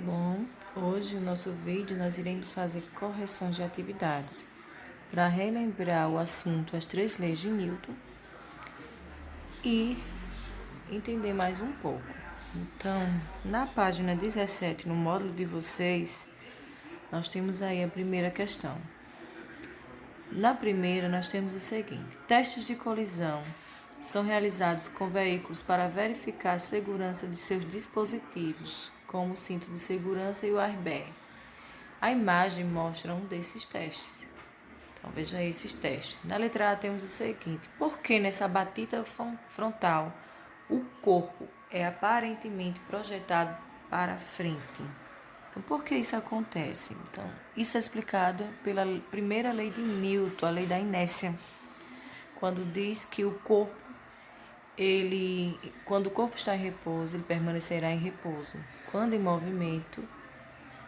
Bom, hoje no nosso vídeo nós iremos fazer correção de atividades. Para relembrar o assunto, as 3 leis de Newton e entender mais um pouco. Então, na página 17, no módulo de vocês, nós temos aí a primeira questão. Na primeira, nós temos o seguinte: testes de colisão são realizados com veículos para verificar a segurança de seus dispositivos, como o cinto de segurança e o airbag. A imagem mostra um desses testes. Então, veja esses testes. Na letra A temos o seguinte: por que nessa batida frontal o corpo é aparentemente projetado para frente? Então, por que isso acontece? Então, isso é explicado pela primeira lei de Newton, a lei da inércia, quando diz que o corpo, quando o corpo está em repouso, ele permanecerá em repouso. Quando em movimento,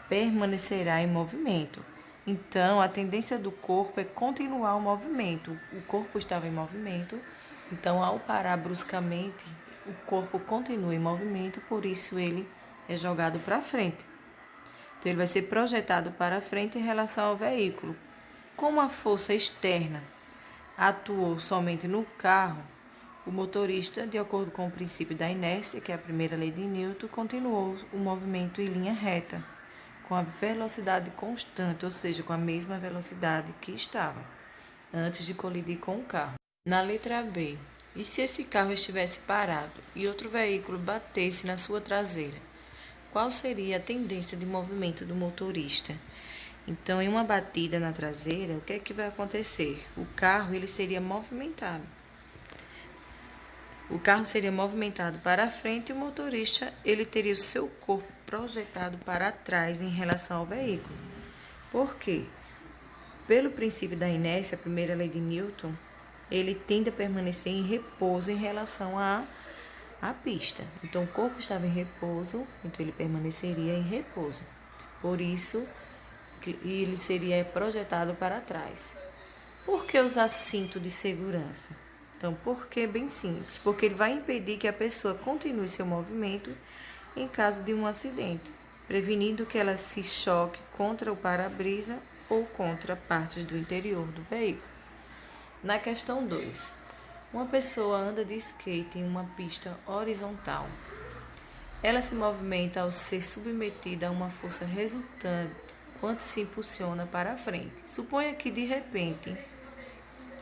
permanecerá em movimento. Então, a tendência do corpo é continuar o movimento. O corpo estava em movimento, então, ao parar bruscamente, o corpo continua em movimento, por isso ele é jogado para frente. Então, ele vai ser projetado para frente em relação ao veículo. Como a força externa atuou somente no carro, o motorista, de acordo com o princípio da inércia, que é a primeira lei de Newton, continuou o movimento em linha reta, com a velocidade constante, ou seja, com a mesma velocidade que estava, antes de colidir com o carro. Na letra B, e se esse carro estivesse parado e outro veículo batesse na sua traseira? Qual seria a tendência de movimento do motorista? Então, em uma batida na traseira, o que é que vai acontecer? O carro seria movimentado. O carro seria movimentado para a frente e o motorista ele teria o seu corpo projetado para trás em relação ao veículo. Por quê? Pelo princípio da inércia, a primeira lei de Newton, ele tende a permanecer em repouso em relação à pista. Então, o corpo estava em repouso, então ele permaneceria em repouso. Por isso, ele seria projetado para trás. Por que usar cinto de segurança? Então, por que? Bem simples. Porque ele vai impedir que a pessoa continue seu movimento em caso de um acidente, prevenindo que ela se choque contra o para-brisa ou contra partes do interior do veículo. Na questão 2. Uma pessoa anda de skate em uma pista horizontal. Ela se movimenta ao ser submetida a uma força resultante quando se impulsiona para a frente. Suponha que, de repente,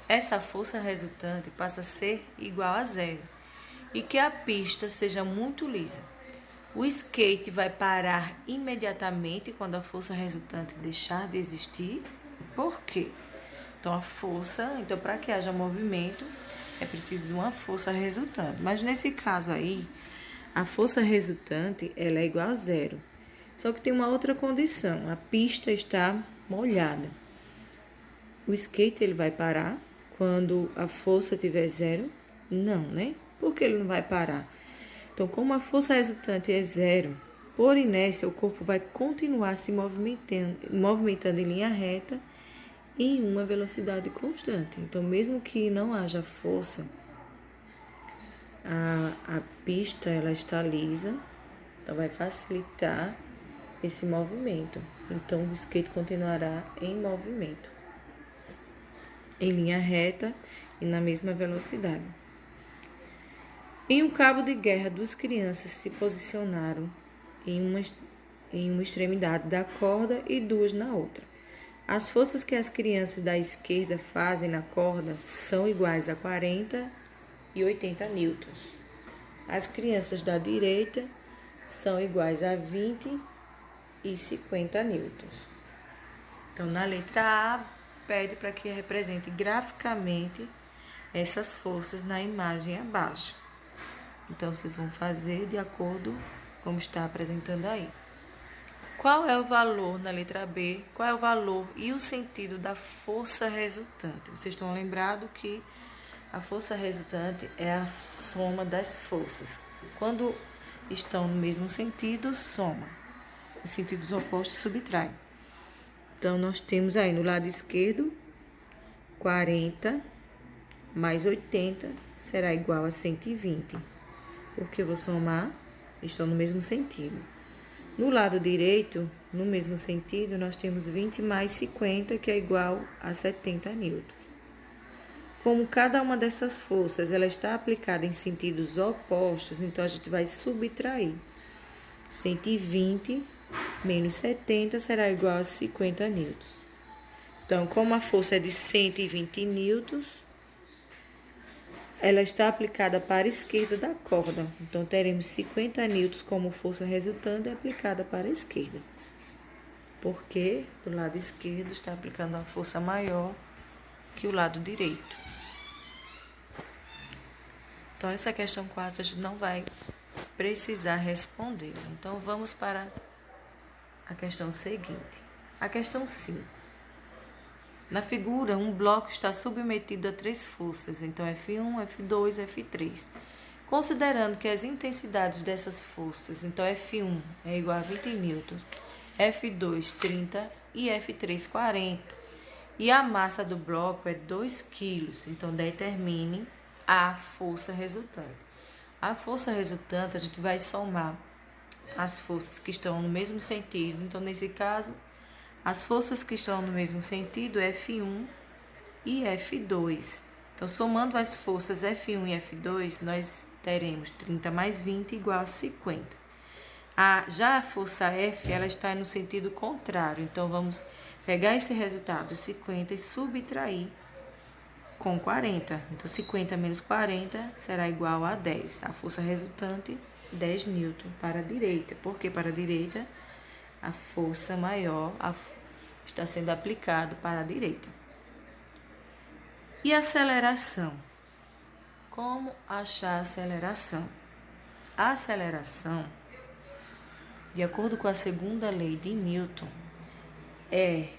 essa força resultante passa a ser igual a zero e que a pista seja muito lisa. O skate vai parar imediatamente quando a força resultante deixar de existir. Por quê? Então, para que haja movimento, é preciso de uma força resultante. Mas nesse caso aí, a força resultante ela é igual a zero. Só que tem uma outra condição, a pista está molhada. O skate ele vai parar quando a força tiver zero? Não, né? Por que ele não vai parar? Então, como a força resultante é zero, por inércia, o corpo vai continuar se movimentando em linha reta em uma velocidade constante. Então, mesmo que não haja força, a pista ela está lisa, então vai facilitar esse movimento. Então, o skate continuará em movimento, em linha reta e na mesma velocidade. Em um cabo de guerra, 2 crianças se posicionaram em uma extremidade da corda e 2 na outra. As forças que as crianças da esquerda fazem na corda são iguais a 40 e 80 newtons. As crianças da direita são iguais a 20 e 50 newtons. Então, na letra A, pede para que represente graficamente essas forças na imagem abaixo. Então, vocês vão fazer de acordo com como está apresentando aí. Qual é o valor, na letra B, qual é o valor e o sentido da força resultante? Vocês estão lembrados que a força resultante é a soma das forças. Quando estão no mesmo sentido, soma. Em sentidos opostos, subtrai. Então, nós temos aí no lado esquerdo, 40 mais 80 será igual a 120. Porque eu vou somar, estão no mesmo sentido. No lado direito, no mesmo sentido, nós temos 20 mais 50, que é igual a 70 newtons. Como cada uma dessas forças ela está aplicada em sentidos opostos, então a gente vai subtrair. 120 menos 70 será igual a 50 newtons. Então, como a força é de 120 newtons, ela está aplicada para a esquerda da corda. Então, teremos 50 newtons como força resultante aplicada para a esquerda. Porque do lado esquerdo está aplicando uma força maior que o lado direito. Então, essa questão 4 a gente não vai precisar responder. Então, vamos para a questão seguinte. A questão 5. Na figura, um bloco está submetido a 3 forças, então F1, F2, F3. Considerando que as intensidades dessas forças, então F1 é igual a 20 newtons, F2 30 e F3 40. E a massa do bloco é 2 kg, então determine a força resultante. A força resultante a gente vai somar as forças que estão no mesmo sentido, então nesse caso as forças que estão no mesmo sentido, F1 e F2. Então, somando as forças F1 e F2, nós teremos 30 mais 20 igual a 50. Já a força F, ela está no sentido contrário. Então, vamos pegar esse resultado, 50, e subtrair com 40. Então, 50 menos 40 será igual a 10. A força resultante, 10 newton para a direita. Por que para a direita? A força maior está sendo aplicada para a direita. E aceleração? Como achar a aceleração? A aceleração, de acordo com a segunda lei de Newton, é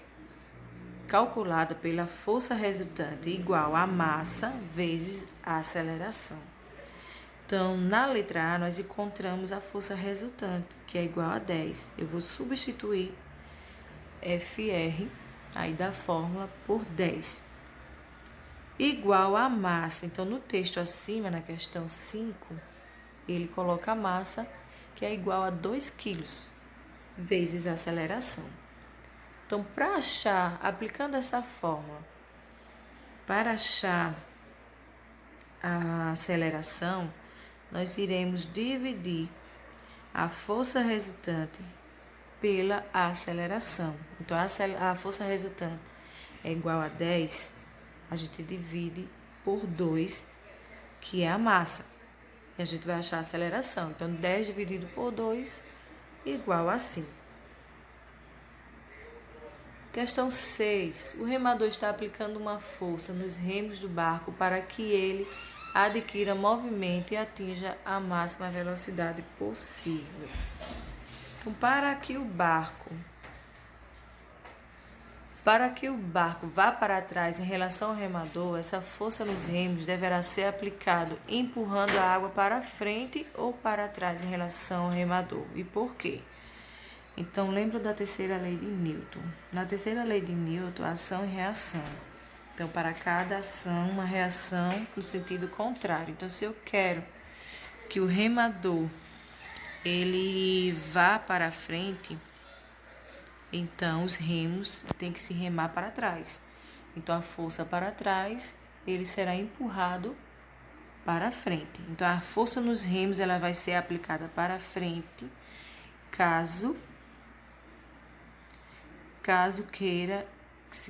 calculada pela força resultante igual a massa vezes a aceleração. Então, na letra A, nós encontramos a força resultante, que é igual a 10. Eu vou substituir FR, aí da fórmula, por 10. Igual a massa. Então, no texto acima, na questão 5, ele coloca a massa, que é igual a 2 kg, vezes a aceleração. Então, para achar, aplicando essa fórmula, para achar a aceleração, nós iremos dividir a força resultante pela aceleração. Então, a força resultante é igual a 10, a gente divide por 2, que é a massa. E a gente vai achar a aceleração. Então, 10 dividido por 2 igual a 5. Questão 6. O remador está aplicando uma força nos remos do barco para que ele adquira movimento e atinja a máxima velocidade possível. Então, para que o barco vá para trás em relação ao remador, essa força nos remos deverá ser aplicada empurrando a água para frente ou para trás em relação ao remador. E por quê? Então, lembra da terceira lei de Newton. Na terceira lei de Newton, ação e reação. Então, para cada ação, uma reação no sentido contrário. Então, se eu quero que o remador ele vá para frente, então os remos têm que se remar para trás. Então, a força para trás, ele será empurrado para frente. Então, a força nos remos ela vai ser aplicada para frente, caso queira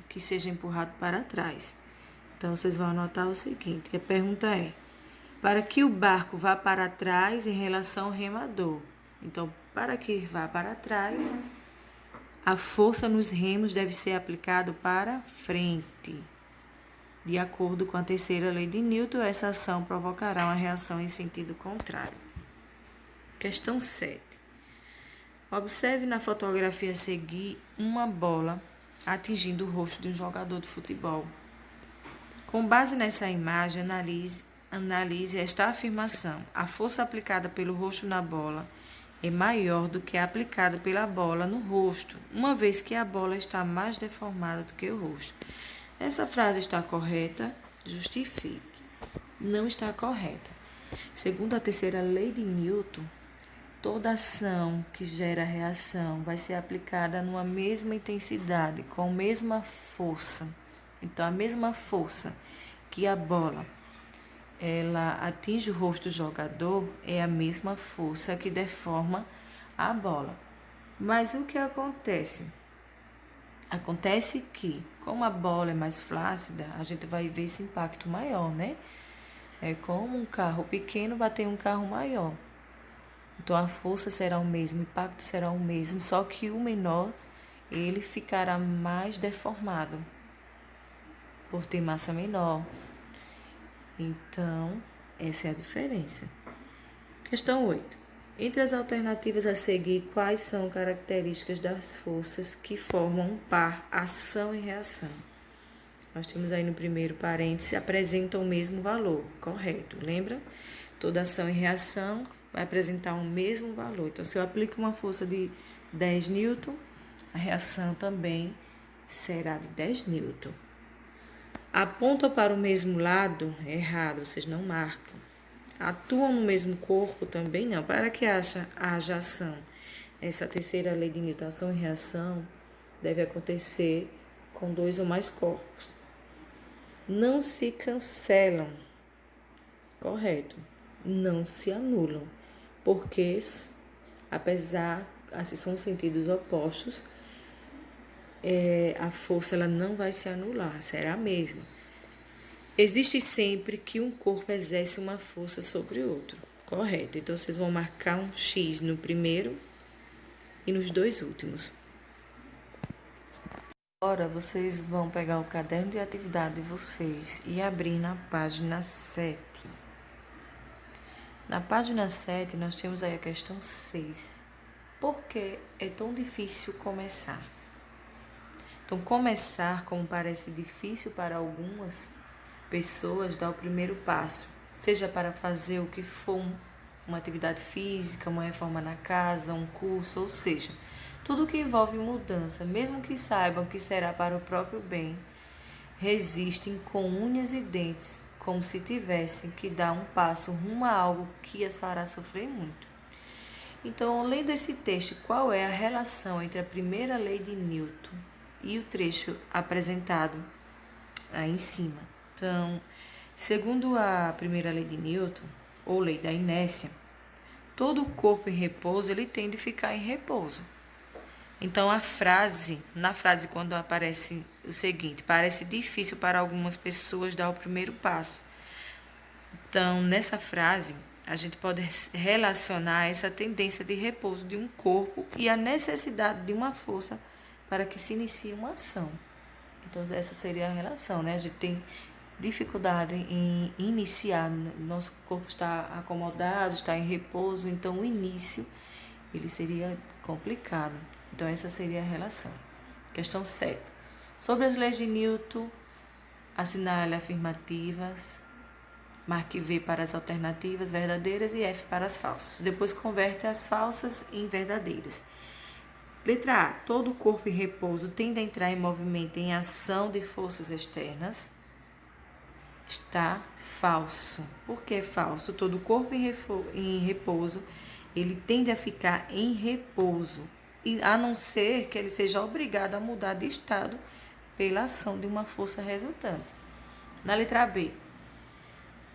que seja empurrado para trás. Então, vocês vão anotar o seguinte, a pergunta é, para que o barco vá para trás em relação ao remador. Então, para que vá para trás, a força nos remos deve ser aplicada para frente. De acordo com a terceira lei de Newton, essa ação provocará uma reação em sentido contrário. Questão 7. Observe na fotografia a seguir uma bola atingindo o rosto de um jogador de futebol. Com base nessa imagem, analise esta afirmação. A força aplicada pelo rosto na bola é maior do que a aplicada pela bola no rosto, uma vez que a bola está mais deformada do que o rosto. Essa frase está correta? Justifique. Não está correta. Segundo a terceira lei de Newton, Toda ação que gera reação vai ser aplicada numa mesma intensidade, com a mesma força. Então, a mesma força que a bola ela atinge o rosto do jogador é a mesma força que deforma a bola. Mas o que acontece? Acontece que, como a bola é mais flácida, a gente vai ver esse impacto maior, né? É como um carro pequeno bater em um carro maior. Então, a força será o mesmo, o impacto será o mesmo, só que o menor, ele ficará mais deformado, por ter massa menor. Então, essa é a diferença. Questão 8. Entre as alternativas a seguir, quais são características das forças que formam um par ação e reação? Nós temos aí no primeiro parêntese, apresentam o mesmo valor, correto, lembra? Toda ação e reação vai apresentar o mesmo valor. Então, se eu aplico uma força de 10 newton, a reação também será de 10 newton. Apontam para o mesmo lado, errado, vocês não marcam. Atuam no mesmo corpo, também não. Para que haja ação, essa terceira lei de Newton, ação e reação, deve acontecer com 2 ou mais corpos. Não se cancelam, correto, não se anulam, porque, apesar, assim, são sentidos opostos, a força ela não vai se anular, será a mesma. Existe sempre que um corpo exerce uma força sobre o outro, correto? Então, vocês vão marcar um X no primeiro e nos 2 últimos. Agora, vocês vão pegar o caderno de atividade de vocês e abrir na página 7. Na página 7, nós temos aí a questão 6. Por que é tão difícil começar? Então, começar, como parece difícil para algumas pessoas, dar o primeiro passo, seja para fazer o que for, uma atividade física, uma reforma na casa, um curso, ou seja, tudo que envolve mudança, mesmo que saibam que será para o próprio bem, resistem com unhas e dentes, como se tivessem que dar um passo rumo a algo que as fará sofrer muito. Então, lendo esse texto, qual é a relação entre a primeira lei de Newton e o trecho apresentado aí em cima? Então, segundo a primeira lei de Newton, ou lei da inércia, todo corpo em repouso, ele tende a ficar em repouso. Então, na frase quando aparece o seguinte, parece difícil para algumas pessoas dar o primeiro passo. Então, nessa frase, a gente pode relacionar essa tendência de repouso de um corpo e a necessidade de uma força para que se inicie uma ação. Então, essa seria a relação, né? A gente tem dificuldade em iniciar, nosso corpo está acomodado, está em repouso, então o início ele seria complicado. Então, essa seria a relação. Questão 7. Sobre as leis de Newton, assinale afirmativas, marque V para as alternativas verdadeiras e F para as falsas. Depois, converte as falsas em verdadeiras. Letra A. Todo corpo em repouso tende a entrar em movimento em ação de forças externas. Está falso. Por que falso? Todo corpo em repouso, ele tende a ficar em repouso, a não ser que ele seja obrigado a mudar de estado pela ação de uma força resultante. Na letra B,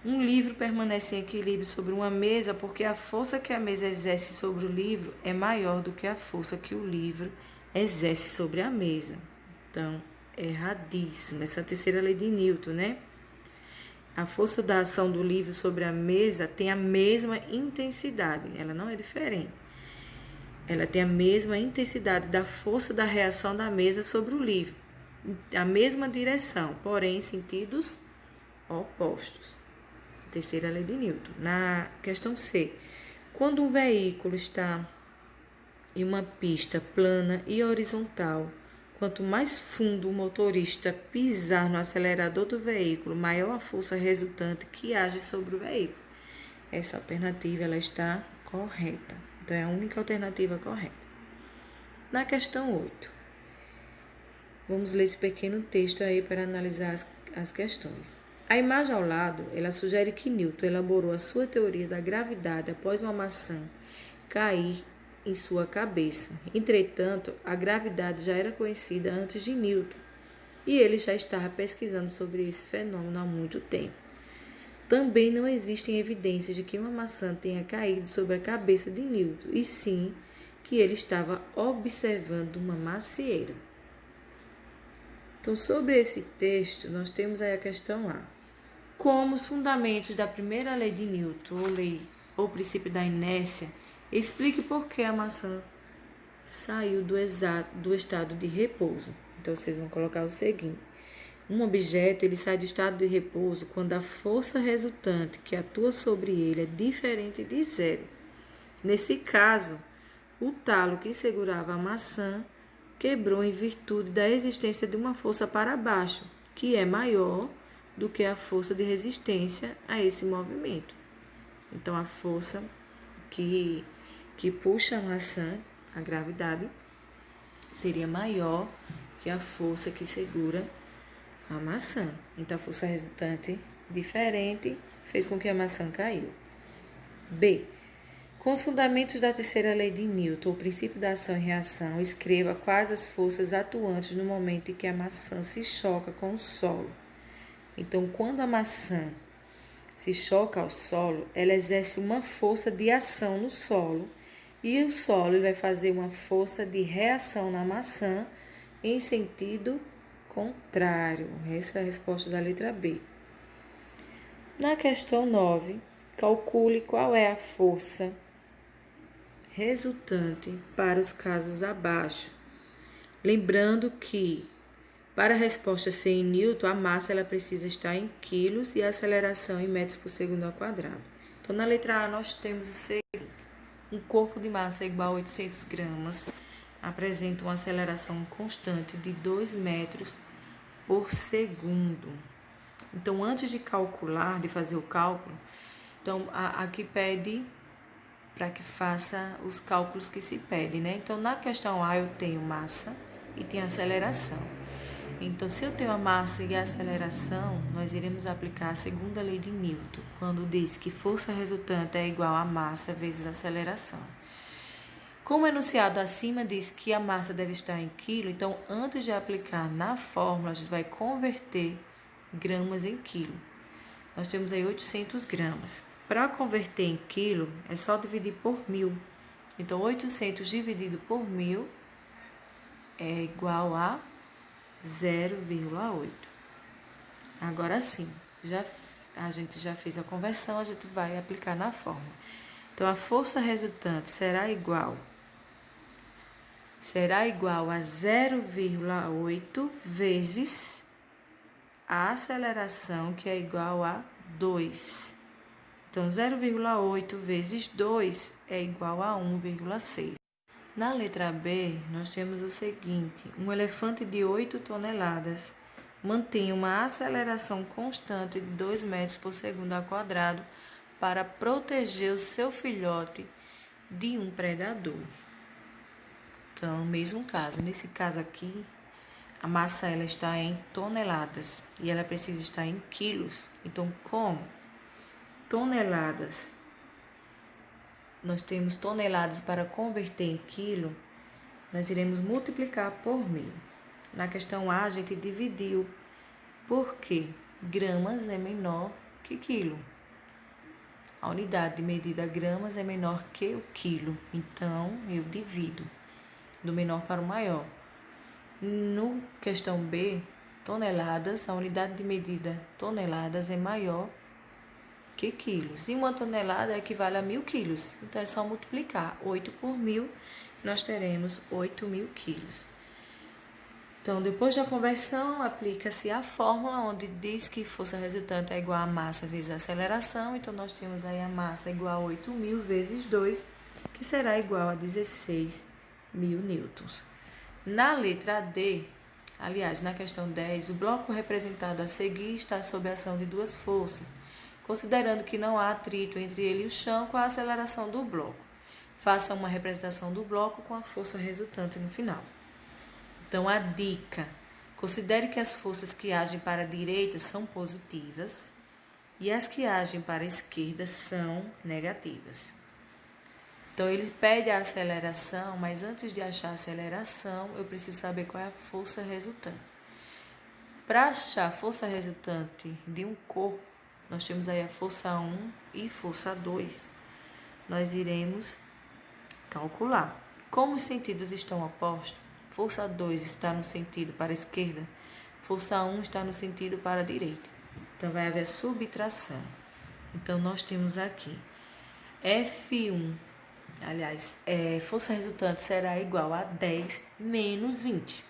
um livro permanece em equilíbrio sobre uma mesa porque a força que a mesa exerce sobre o livro é maior do que a força que o livro exerce sobre a mesa. Então, erradíssimo. Essa é a terceira lei de Newton, né? A força da ação do livro sobre a mesa tem a mesma intensidade, ela não é diferente. Ela tem a mesma intensidade da força da reação da mesa sobre o livro, a mesma direção, porém em sentidos opostos. Terceira lei de Newton. Na questão C, quando um veículo está em uma pista plana e horizontal, quanto mais fundo o motorista pisar no acelerador do veículo, maior a força resultante que age sobre o veículo. Essa alternativa ela está correta. Então, é a única alternativa correta. Na questão 8, vamos ler esse pequeno texto aí para analisar as questões. A imagem ao lado, ela sugere que Newton elaborou a sua teoria da gravidade após uma maçã cair em sua cabeça. Entretanto, a gravidade já era conhecida antes de Newton e ele já estava pesquisando sobre esse fenômeno há muito tempo. Também não existem evidências de que uma maçã tenha caído sobre a cabeça de Newton, e sim que ele estava observando uma macieira. Então, sobre esse texto, nós temos aí a questão A. Como os fundamentos da primeira lei de Newton, ou princípio da inércia, explique por que a maçã saiu do estado de repouso. Então, vocês vão colocar o seguinte. Um objeto ele sai do estado de repouso quando a força resultante que atua sobre ele é diferente de zero. Nesse caso, o talo que segurava a maçã quebrou em virtude da existência de uma força para baixo, que é maior do que a força de resistência a esse movimento. Então, a força que puxa a maçã, a gravidade, seria maior que a força que segura a maçã. Então, a força resultante diferente fez com que a maçã caiu. B. Com os fundamentos da terceira lei de Newton, o princípio da ação e reação, escreva quais as forças atuantes no momento em que a maçã se choca com o solo. Então, quando a maçã se choca ao solo, ela exerce uma força de ação no solo e o solo vai fazer uma força de reação na maçã em sentido contrário. Essa é a resposta da letra B. Na questão 9, calcule qual é a força resultante para os casos abaixo. Lembrando que, para a resposta C em Newton, a massa ela precisa estar em quilos e a aceleração em metros por segundo ao quadrado. Então, na letra A, nós temos o seguinte. Um corpo de massa igual a 800 gramas apresenta uma aceleração constante de 2 metros por segundo. Então, antes de calcular, de fazer o cálculo, então aqui pede para que faça os cálculos que se pedem, né? Então, na questão A eu tenho massa e tenho aceleração. Então, se eu tenho a massa e a aceleração, nós iremos aplicar a segunda lei de Newton, quando diz que força resultante é igual a massa vezes a aceleração. Como o enunciado acima diz que a massa deve estar em quilo, então, antes de aplicar na fórmula, a gente vai converter gramas em quilo. Nós temos aí 800 gramas. Para converter em quilo, é só dividir por 1.000. Então, 800 dividido por 1.000 é igual a 0,8. Agora sim, a gente já fez a conversão, a gente vai aplicar na fórmula. Então, a força resultante será igual a 0,8 vezes a aceleração, que é igual a 2. Então, 0,8 vezes 2 é igual a 1,6. Na letra B, nós temos o seguinte. Um elefante de 8 toneladas mantém uma aceleração constante de 2 metros por segundo ao quadrado para proteger o seu filhote de um predador. Então, mesmo caso. Nesse caso aqui, a massa ela está em toneladas e ela precisa estar em quilos. Então, como toneladas, nós temos toneladas para converter em quilo, nós iremos multiplicar por 1.000. Na questão A, a gente dividiu, porque gramas é menor que quilo. A unidade de medida gramas é menor que o quilo, então eu divido do menor para o maior. No questão B, toneladas, a unidade de medida toneladas é maior que quilos. E uma tonelada equivale a 1.000 quilos. Então, é só multiplicar 8 por 1.000, nós teremos 8.000 quilos. Então, depois da conversão, aplica-se a fórmula onde diz que força resultante é igual a massa vezes a aceleração. Então, nós temos aí a massa igual a 8.000 vezes 2, que será igual a 16.000 newtons. Na letra D, aliás, na questão 10, o bloco representado a seguir está sob a ação de duas forças, considerando que não há atrito entre ele e o chão com a aceleração do bloco. Faça uma representação do bloco com a força resultante no final. Então, a dica: considere que as forças que agem para a direita são positivas e as que agem para a esquerda são negativas. Então, ele pede a aceleração, mas antes de achar a aceleração, eu preciso saber qual é a força resultante. Para achar a força resultante de um corpo, nós temos aí a força 1 e força 2. Nós iremos calcular. Como os sentidos estão opostos, força 2 está no sentido para a esquerda, força 1 está no sentido para a direita. Então, vai haver subtração. Então, nós temos aqui F1, aliás, força resultante será igual a 10 menos 20.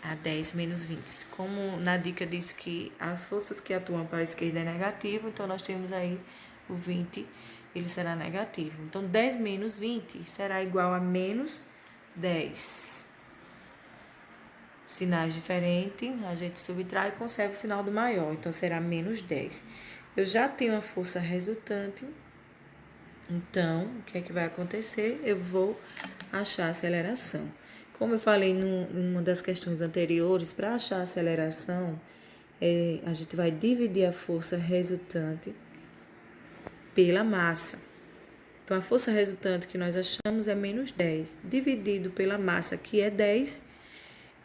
A 10 menos 20. Como na dica diz que as forças que atuam para a esquerda é negativo, então nós temos aí o 20, ele será negativo. Então, 10 menos 20 será igual a menos 10. Sinais diferentes, a gente subtrai e conserva o sinal do maior, então será menos 10. Eu já tenho a força resultante, então o que é que vai acontecer? Eu vou achar a aceleração. Como eu falei numa das questões anteriores, para achar a aceleração, a gente vai dividir a força resultante pela massa. Então, a força resultante que nós achamos é menos 10, dividido pela massa, que é 10,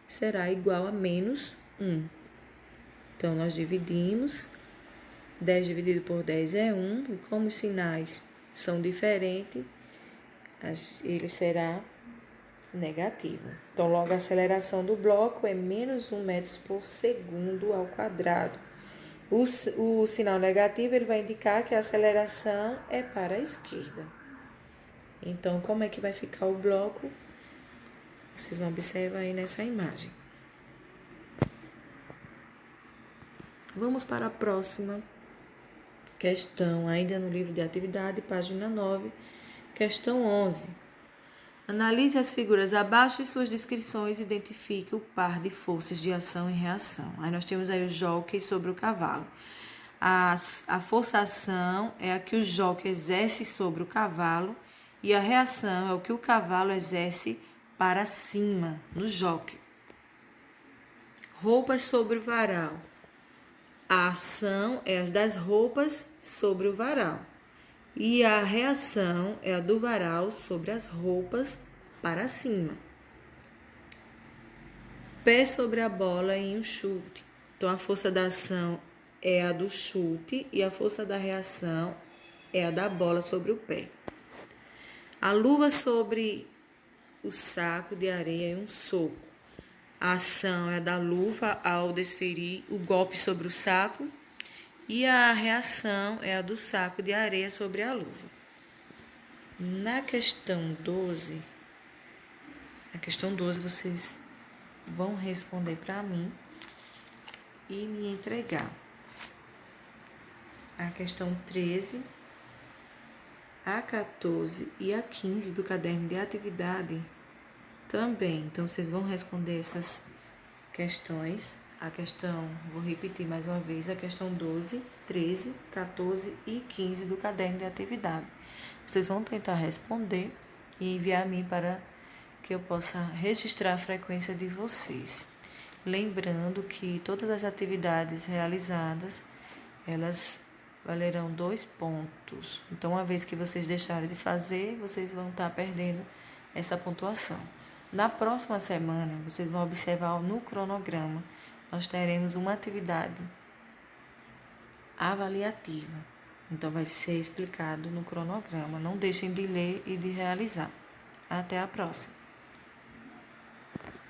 será igual a menos 1. Então, nós dividimos, 10 dividido por 10 é 1, e como os sinais são diferentes, ele será negativo. Então, logo a aceleração do bloco é menos 1 metros por segundo ao quadrado. O sinal negativo ele vai indicar que a aceleração é para a esquerda. Então, como é que vai ficar o bloco? Vocês vão observar aí nessa imagem. Vamos para a próxima questão, ainda no livro de atividade, página 9, questão 11. Analise as figuras abaixo e suas descrições e identifique o par de forças de ação e reação. Aí nós temos aí o jockey sobre o cavalo. A força-ação é a que o jockey exerce sobre o cavalo e a reação é o que o cavalo exerce para cima, no jockey. Roupas sobre o varal. A ação é a das roupas sobre o varal. E a reação é a do varal sobre as roupas para cima. Pé sobre a bola em um chute. Então, a força da ação é a do chute e a força da reação é a da bola sobre o pé. A luva sobre o saco de areia em um soco. A ação é a da luva ao desferir o golpe sobre o saco e a reação é a do saco de areia sobre a luva. Na questão 12, vocês vão responder para mim e me entregar. A questão 13, a 14 e a 15 do caderno de atividade também. Então, vocês vão responder essas questões. A questão, vou repetir mais uma vez, a questão 12, 13, 14 e 15 do caderno de atividade. Vocês vão tentar responder e enviar a mim para que eu possa registrar a frequência de vocês. Lembrando que todas as atividades realizadas, elas valerão 2 pontos. Então, uma vez que vocês deixarem de fazer, vocês vão estar perdendo essa pontuação. Na próxima semana, vocês vão observar no cronograma, nós teremos uma atividade avaliativa. Então, vai ser explicado no cronograma. Não deixem de ler e de realizar. Até a próxima.